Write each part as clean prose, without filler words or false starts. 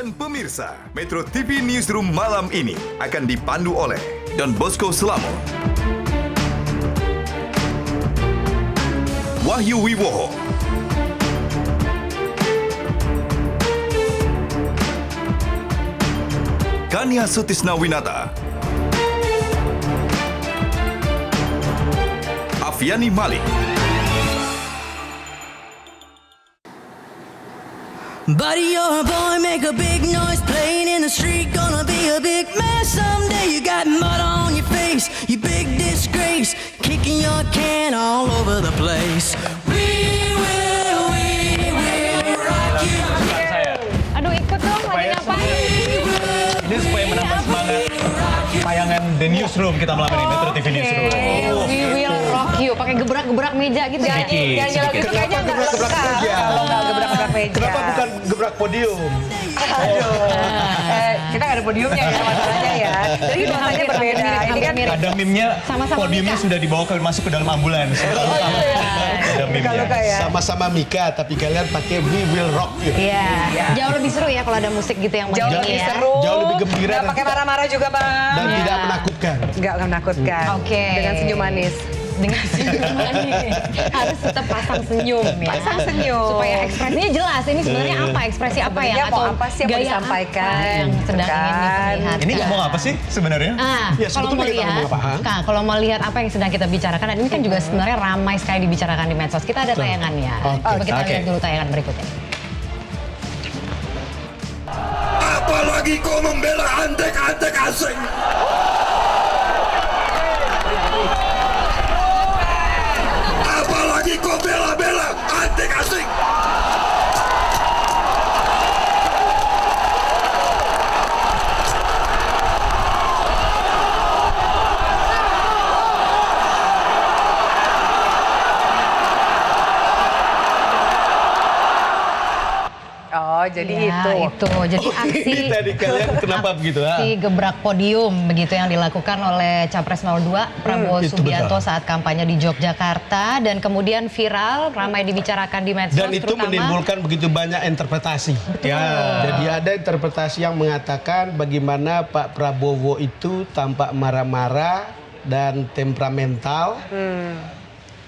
Dan pemirsa, Metro TV Newsroom malam ini akan dipandu oleh Don Bosco Selamo, Wahyu Wiwoho, Kania Sutisnawinata, Afiani Malik. Buddy, you're a boy, make a big noise, playing in the street, gonna be a big man someday. You got mud on your face, you big disgrace, kicking your can all over the place. We will rock you. Aduh, ikut dong, lagi ngapain? Ini supaya menambah semangat tayangan The Newsroom kita malam ini, Metro TV Newsroom. We will rock you, pakai gebrak-gebrak meja gitu ya. Sedikit. Itu kayaknya nggak gebrak lengkap. meja. Kalau nggak gebrak-gebrak meja. Kenapa bukan gebrak podium? Aduh. Kita nggak ada podiumnya ya, masalahnya ya. Jadi bahasanya berbeda. Ini kan Ada meme-nya, Sama-sama podiumnya Mika. sudah dibawa masuk ke dalam ambulans. Ada meme-nya. luka ya. Sama-sama Mika, tapi kalian pakai We Will Rock You. Iya. Jauh lebih seru ya kalau ada musik gitu yang Jauh begini lebih ya. seru. Jauh lebih gembira Nggak dan pakai marah-marah juga, Bang. Dan Iya. tidak menakutkan. Nggak menakutkan. Oke. Dengan senyum manis. Dengan senyum manis. Harus tetap pasang senyum ya. Pasang senyum. Supaya ekspresinya jelas. Ini sebenarnya apa? Ekspresi apa yang Sebenarnya mau apa sih yang mau gaya disampaikan, apa yang sedang gitu ingin kan. diperlihatkan. Ini ngomong apa sih sebenarnya? Ya, Kalau mau sebetulnya kita lihat, ngomong apa? Kak, kalau mau lihat apa yang sedang kita bicarakan, dan ini kan juga sebenarnya ramai sekali dibicarakan di medsos. Kita ada tayangannya. Coba kita lihat dulu tayangan berikutnya. Apalagi kau membela antek-antek asing. Apalagi kau bela-bela antek asing. Oh, jadi Ya, itu. Jadi aksi Ini tadi kalian kenapa begitu? aksi gebrak podium begitu yang dilakukan oleh Capres 02 Prabowo itu Subianto betul. saat kampanye di Yogyakarta dan kemudian viral, ramai dibicarakan di medsos. Dan itu terutama- menimbulkan begitu banyak interpretasi. Ya. Jadi ada interpretasi yang mengatakan bagaimana Pak Prabowo itu tampak marah-marah dan temperamental.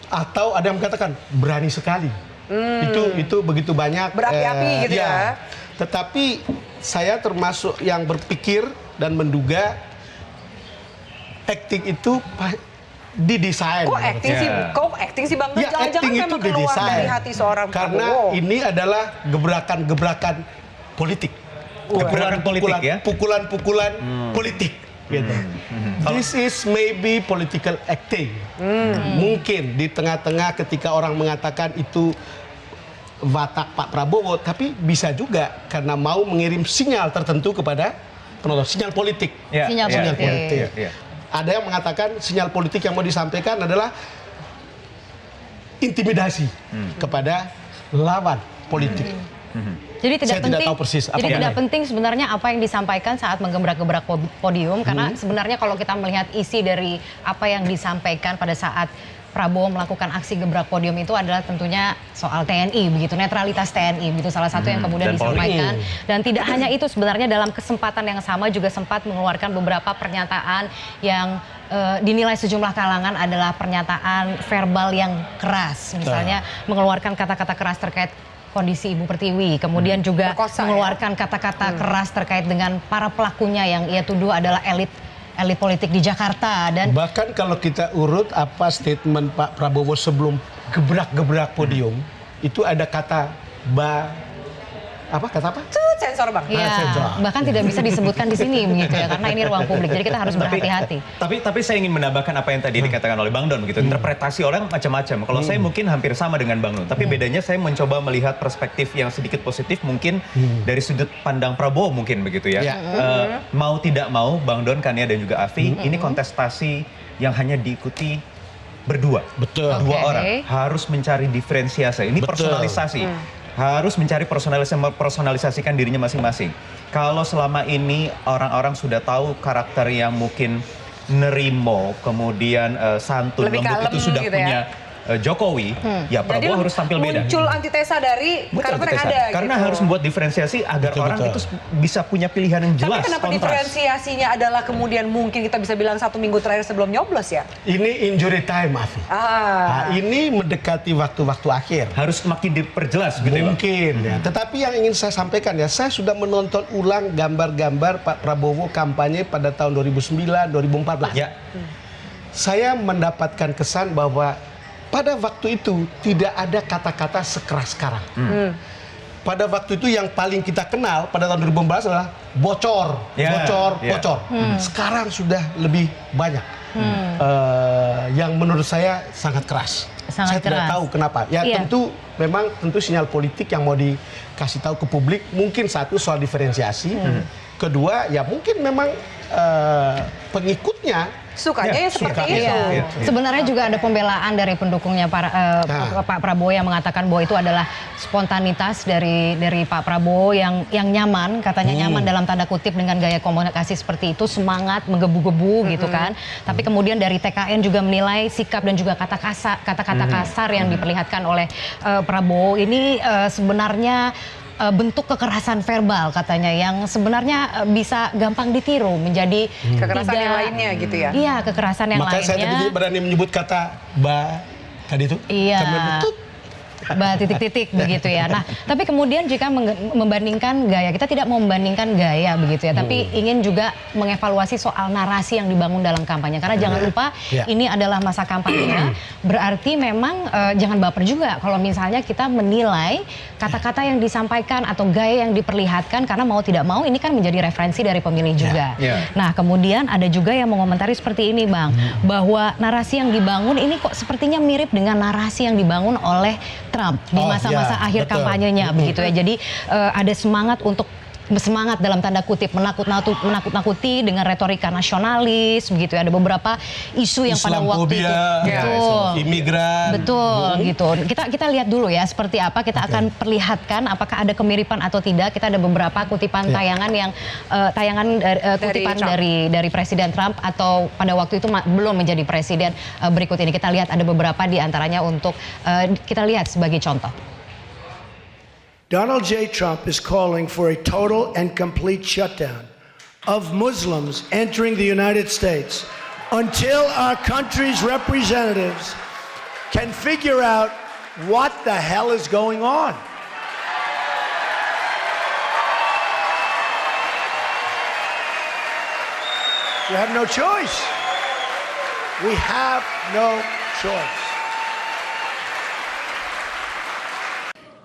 Atau ada yang mengatakan berani sekali. Itu begitu banyak. Berapi-api gitu ya. Tetapi saya termasuk yang berpikir dan menduga acting itu didesain. Kok acting sih? Ya. Kok acting sih, Bang? Ya, Jangan-jangan acting itu memang keluar didesain. dari hati seorang Karena Prabowo. ini adalah gebrakan-gebrakan politik. Gebrakan politik ya? Pukulan-pukulan politik. Gitu. This is maybe political acting. Mungkin di tengah-tengah ketika orang mengatakan itu watak Pak Prabowo, tapi bisa juga karena mau mengirim sinyal tertentu kepada penonton, sinyal politik. Ya, Sinyal ya, politik. ya, ya. Ada yang mengatakan sinyal politik yang mau disampaikan adalah intimidasi kepada lawan politik. Jadi tidak Saya tidak penting. tahu persis apa Jadi yang tidak lain. penting sebenarnya apa yang disampaikan saat menggebrak-gebrak podium karena sebenarnya kalau kita melihat isi dari apa yang disampaikan pada saat Prabowo melakukan aksi gebrak podium itu adalah tentunya soal TNI begitu, netralitas TNI begitu salah satu yang kemudian dan Polri. disampaikan. Dan tidak hanya itu sebenarnya dalam kesempatan yang sama juga sempat mengeluarkan beberapa pernyataan yang dinilai sejumlah kalangan adalah pernyataan verbal yang keras. Misalnya mengeluarkan kata-kata keras terkait kondisi Ibu Pertiwi, kemudian juga Perkosa, ya? mengeluarkan kata-kata keras terkait dengan para pelakunya yang ia tuduh adalah elit politik di Jakarta dan Bahkan kalau kita urut apa statement Pak Prabowo sebelum gebrak-gebrak podium, itu ada kata kata apa? Tuh, sensor, Bang. ya sensor. bahkan tidak bisa disebutkan di sini begitu ya karena ini ruang publik jadi kita harus berhati-hati. Tapi saya ingin menambahkan apa yang tadi dikatakan oleh Bang Don begitu. Interpretasi orang macam-macam. Kalau saya mungkin hampir sama dengan Bang Don, tapi bedanya saya mencoba melihat perspektif yang sedikit positif mungkin dari sudut pandang Prabowo mungkin begitu ya. Ya. Mau tidak mau Bang Don, Kania dan juga Afi, ini kontestasi yang hanya diikuti berdua. Betul. Dua Oke. orang harus mencari diferensiasi. Ini Betul. personalisasi. Harus mencari personalisasikan dirinya masing-masing. Kalau selama ini orang-orang sudah tahu karakter yang mungkin nerimo, kemudian santun, Lebih lembut kalem itu sudah gitu ya. punya Jokowi, ya Jadi Prabowo harus tampil beda. muncul antitesa dari Betul, karakter yang antitesa. ada. Karena gitu. harus membuat diferensiasi agar orang itu bisa punya pilihan yang jelas. Tapi kenapa kontras. diferensiasinya adalah kemudian mungkin kita bisa bilang 1 minggu terakhir sebelum nyoblos ya? Ini injury time, Afi. Nah, ini mendekati waktu-waktu akhir. Harus makin diperjelas gitu ya, Bang? Mungkin ya. Tetapi yang ingin saya sampaikan ya, saya sudah menonton ulang gambar-gambar Pak Prabowo kampanye pada tahun 2009, 2014. Ya. Saya mendapatkan kesan bahwa pada waktu itu tidak ada kata-kata sekeras sekarang. Pada waktu itu yang paling kita kenal pada tahun 2014 adalah bocor, Ya, bocor, ya. bocor. Sekarang sudah lebih banyak. Yang menurut saya sangat keras. Sangat saya tidak keras. tahu kenapa. Ya Iya. tentu sinyal politik yang mau dikasih tahu ke publik. Mungkin satu soal diferensiasi. Kedua ya mungkin memang pengikutnya Sukanya ya seperti itu. Iya. Sebenarnya juga ada pembelaan dari pendukungnya Pak Prabowo yang mengatakan bahwa itu adalah spontanitas dari Pak Prabowo yang nyaman, katanya nyaman dalam tanda kutip dengan gaya komunikasi seperti itu, semangat, menggebu-gebu gitu kan. Tapi kemudian dari TKN juga menilai sikap dan juga kata-kata kasar yang diperlihatkan oleh Prabowo ini sebenarnya bentuk kekerasan verbal katanya yang sebenarnya bisa gampang ditiru menjadi Kekerasan yang tidak- lainnya gitu ya. Iya, kekerasan yang Makanya saya lainnya. tadi berani menyebut kata tadi itu. Iya. Sambil betul. Titik-titik begitu ya. Nah, tapi kemudian jika membandingkan gaya, kita tidak mau membandingkan gaya begitu ya, tapi ingin juga mengevaluasi soal narasi yang dibangun dalam kampanye. Karena jangan lupa Ya. ini adalah masa kampanye, berarti memang jangan baper juga kalau misalnya kita menilai kata-kata yang disampaikan atau gaya yang diperlihatkan, karena mau tidak mau ini kan menjadi referensi dari pemilih juga. Ya. Nah, kemudian ada juga yang mengomentari seperti ini, Bang, bahwa narasi yang dibangun ini kok sepertinya mirip dengan narasi yang dibangun oleh Trump di Oh, masa-masa ya, akhir betul. kampanyenya begitu ya. Jadi ada semangat dalam tanda kutip menakut-nakuti dengan retorika nasionalis begitu ya. Ada beberapa isu yang pada waktu itu Islamofobia, betul. imigran. Betul gitu. Kita lihat dulu ya seperti apa, kita akan perlihatkan apakah ada kemiripan atau tidak. Kita ada beberapa kutipan tayangan yang kutipan Trump. dari Presiden Trump atau pada waktu itu belum menjadi presiden. Berikut ini kita lihat ada beberapa di antaranya untuk kita lihat sebagai contoh. Donald J. Trump is calling for a total and complete shutdown of Muslims entering the United States until our country's representatives can figure out what the hell is going on. We have no choice. We have no choice.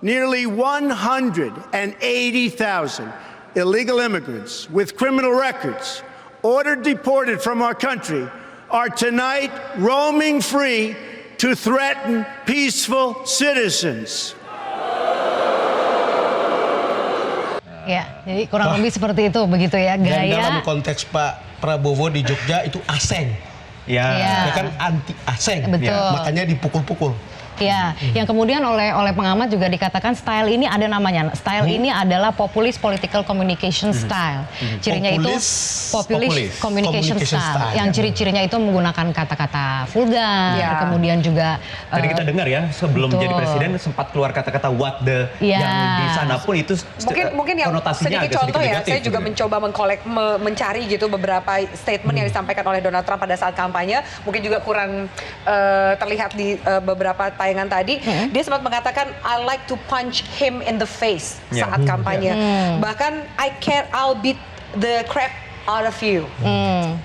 Nearly 180,000 illegal immigrants with criminal records ordered deported from our country are tonight roaming free to threaten peaceful citizens. Ya, jadi kurang lebih seperti itu begitu ya Dan dalam gaya. konteks Pak Prabowo di Jogja itu aseng. Ya. Iya. Ya kan anti aseng. Betul. Makanya dipukul-pukul. Ya, yang kemudian oleh pengamat juga dikatakan style ini ada namanya. Style ini adalah populist political communication style. Cirinya Populist populist communication style. Yang ya. ciri-cirinya itu menggunakan kata-kata vulgar, Ya. kemudian juga Tadi kita dengar ya sebelum betul. jadi presiden sempat keluar kata-kata what the Iya. yang di sana pun itu Mungkin yang konotasinya sedikit agak contoh ya, negatif saya juga gitu. mencoba mencari gitu beberapa statement yang disampaikan oleh Donald Trump pada saat kampanye, mungkin juga kurang terlihat di beberapa tayangan tadi. Dia sempat mengatakan I like to punch him in the face Ya. saat kampanye. Bahkan I'll beat the crap out of you.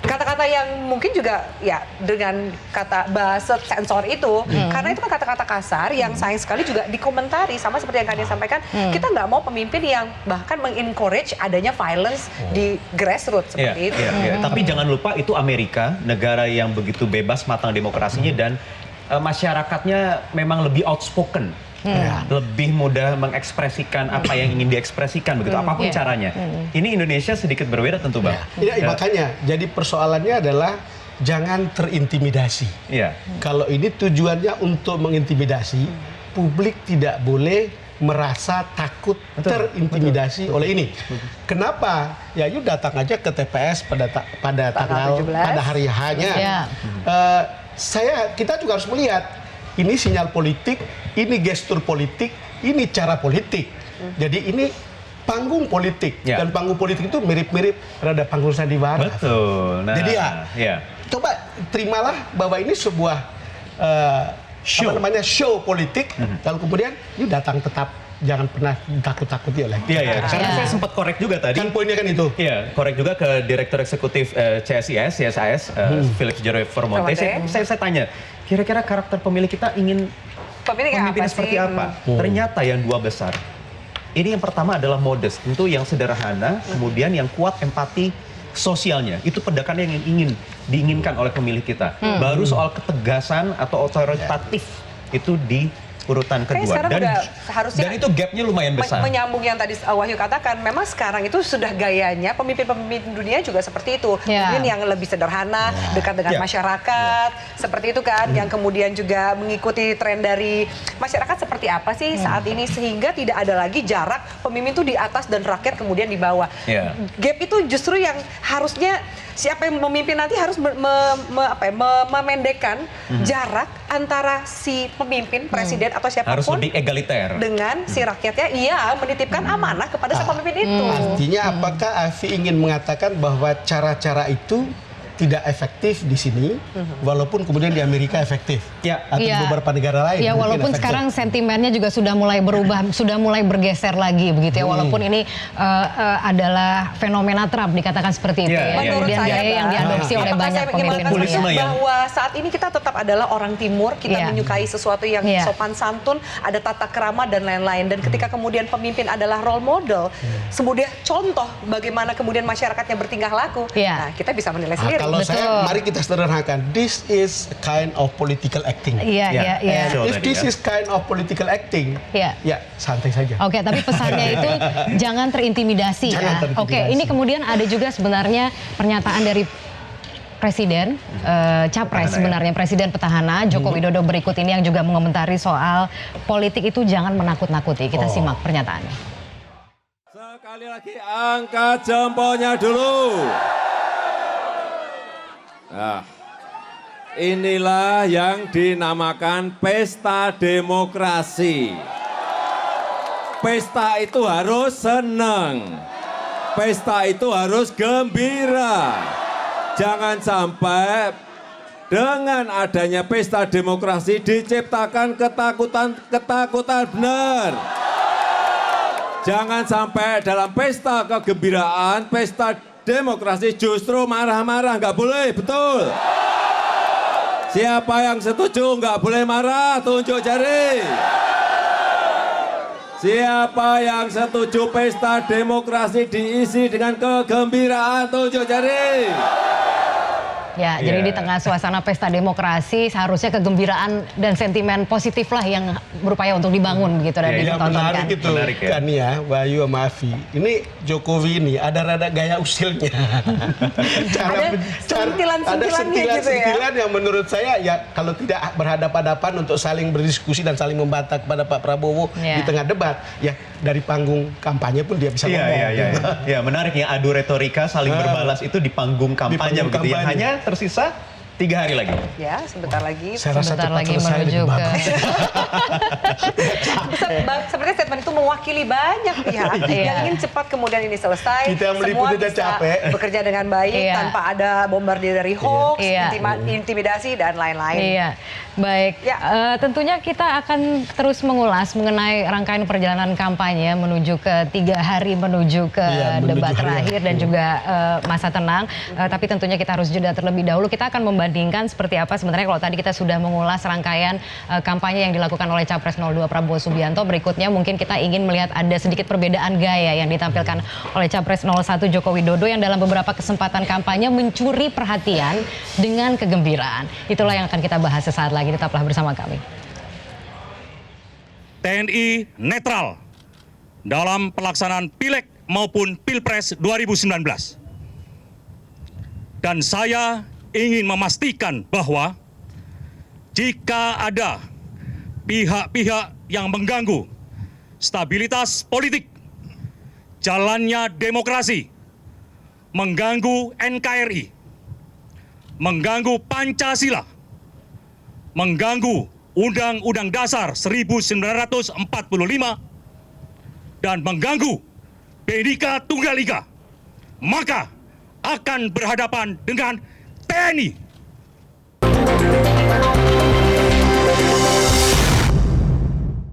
Kata-kata yang mungkin juga ya dengan kata bahasa sensor itu, karena itu kan kata-kata kasar yang sayang sekali juga dikomentari sama seperti yang kalian sampaikan. Kita nggak mau pemimpin yang bahkan mengencourage adanya violence di grassroots Iya, seperti itu. iya, iya. Tapi jangan lupa itu Amerika, negara yang begitu bebas matang demokrasinya dan masyarakatnya memang lebih outspoken. Lebih mudah mengekspresikan apa yang ingin diekspresikan begitu, apapun Iya. caranya. Ini Indonesia sedikit berbeda tentu, Bang. Ya, makanya jadi persoalannya adalah jangan terintimidasi. Iya. Kalau ini tujuannya untuk mengintimidasi, publik tidak boleh merasa takut terintimidasi oleh ini. Kenapa? Ya yuk datang aja ke TPS pada Tanggal tanggal 17. pada hari H-nya. Ya. Kita juga harus melihat ini sinyal politik, ini gestur politik, ini cara politik. Jadi ini panggung politik, Ya. dan panggung politik itu mirip-mirip rada panggung sandiwara. Betul. Nah, Jadi ya. coba terimalah bahwa ini sebuah Show. show politik. Lalu kemudian you datang tetap, jangan pernah takut-takuti oleh. Iya, ya. Karena Ya. saya sempat korek juga tadi. Kan poinnya kan itu. Iya, korek juga ke Direktur Eksekutif CSIS, Philips Jero Formonte. Formonte. Saya tanya, kira-kira karakter pemilih kita ingin Pemilih kayak pemimpin apa seperti sih? apa? Ternyata yang dua besar. Ini yang pertama adalah modest, tentu yang sederhana, kemudian yang kuat empati sosialnya. Itu pendekatan yang diinginkan oleh pemilih kita. Baru soal ketegasan atau otoritatif itu di urutan Kayaknya kedua. sekarang udah seharusnya dan itu gapnya lumayan besar. Menyambung yang tadi Wahyu katakan, memang sekarang itu sudah gayanya pemimpin-pemimpin dunia juga seperti itu. Ya. Mungkin yang lebih sederhana, dekat dengan Ya. masyarakat, seperti itu kan. Yang kemudian juga mengikuti tren dari masyarakat seperti apa sih saat ini, sehingga tidak ada lagi jarak pemimpin itu di atas dan rakyat kemudian di bawah. Ya. Gap itu justru yang harusnya siapa yang memimpin nanti harus memendekkan jarak antara si pemimpin, presiden atau siapapun Harus lebih egaliter. dengan si rakyatnya, ia menitipkan amanah kepada si pemimpin itu. Artinya apakah Afi ingin mengatakan bahwa cara-cara itu tidak efektif di sini, walaupun kemudian di Amerika efektif, Ya. atau di Iya. beberapa negara lain? Ya, mungkin walaupun efektif. sekarang sentimennya juga sudah mulai berubah, sudah mulai bergeser lagi begitu ya. Walaupun ini adalah fenomena Trump dikatakan seperti itu Ya, ya. ya. Menurut Kemudian saya, gaya yang Bang, diadopsi oleh apakah banyak saya ingin pemimpin mengatakan Populisme dunia. yang- bahwa saat ini kita tetap adalah orang timur, kita Iya. menyukai sesuatu yang Iya. sopan santun, ada tata krama dan lain-lain. Dan ketika kemudian pemimpin adalah role model, semudah contoh bagaimana kemudian masyarakatnya bertingkah laku, Iya. nah kita bisa menilai Ah, sendiri. kalau Betul. saya, mari kita sederhanakan. This is kind of political acting. Iya, Ya. iya, iya. And Sure, if tadi this ya. is kind of political acting, Iya. ya santai saja. Oke, tapi pesannya itu jangan terintimidasi Jangan ya. terintimidasi. Oke, ini kemudian ada juga sebenarnya pernyataan dari Presiden, Capres Petahana, ya. sebenarnya, Presiden Petahana Joko Widodo berikut ini yang juga mengomentari soal politik itu jangan menakut-nakuti. Kita simak pernyataannya. Sekali lagi angkat jempolnya dulu. Nah, inilah yang dinamakan pesta demokrasi. Pesta itu harus senang. Pesta itu harus gembira. Jangan sampai dengan adanya pesta demokrasi diciptakan ketakutan benar. Jangan sampai dalam pesta kegembiraan, pesta demokrasi justru marah-marah, nggak boleh, betul. Siapa yang setuju nggak boleh marah, tunjuk jari. Siapa yang setuju pesta demokrasi diisi dengan kegembiraan, tunjuk jari. Ya, jadi Iya. di tengah suasana pesta demokrasi seharusnya kegembiraan dan sentimen positif lah yang berupaya untuk dibangun begitu dan Iya, Yang ditontonkan. menarik itu Menarik ya. kan ya, Wahyu sama Afi. Ini Jokowi ini ada rada gaya usilnya. Ada sentilan-sentilannya gitu ya. sentilan yang menurut saya ya kalau tidak berhadapan-hadapan untuk saling berdiskusi dan saling membantah kepada Pak Prabowo Iya. di tengah debat, ya dari panggung kampanye pun dia bisa Iya, ngomong. iya, iya. Ya, menarik ya, adu retorika saling berbalas itu di panggung kampanye panggung begitu ya. kampanye. Hanya tersisa 3 hari lagi. Ya, sebentar lagi. Saya rasa Sebentar cepat lagi selesai menuju lebih ke bagus. Sebenarnya statement itu mewakili banyak pihak Iya. yang ingin cepat kemudian ini selesai. Kita yang meliput semua udah bisa capek. bekerja dengan baik Iya. tanpa ada bombardir dari hoax, Iya. intimidasi dan lain-lain. Iya, baik. Ya. Tentunya kita akan terus mengulas mengenai rangkaian perjalanan kampanye menuju ke 3 hari menuju ke Iya, menuju debat hari terakhir dan juga masa tenang. Tapi tentunya kita harus jeda terlebih dahulu. Kita akan membandingkan seperti apa sebenarnya kalau tadi kita sudah mengulas rangkaian kampanye yang dilakukan oleh Capres 02 Prabowo Subianto. Berikutnya mungkin kita ingin melihat ada sedikit perbedaan gaya yang ditampilkan oleh Capres 01 Joko Widodo yang dalam beberapa kesempatan kampanye mencuri perhatian dengan kegembiraan. Itulah yang akan kita bahas sesaat lagi. Tetaplah bersama kami. TNI netral dalam pelaksanaan Pileg maupun Pilpres 2019. Dan saya ingin memastikan bahwa jika ada pihak-pihak yang mengganggu stabilitas politik, jalannya demokrasi, mengganggu NKRI, mengganggu Pancasila, mengganggu Undang-Undang Dasar 1945 dan mengganggu Bhinneka Tunggal Ika, maka akan berhadapan dengan TNI.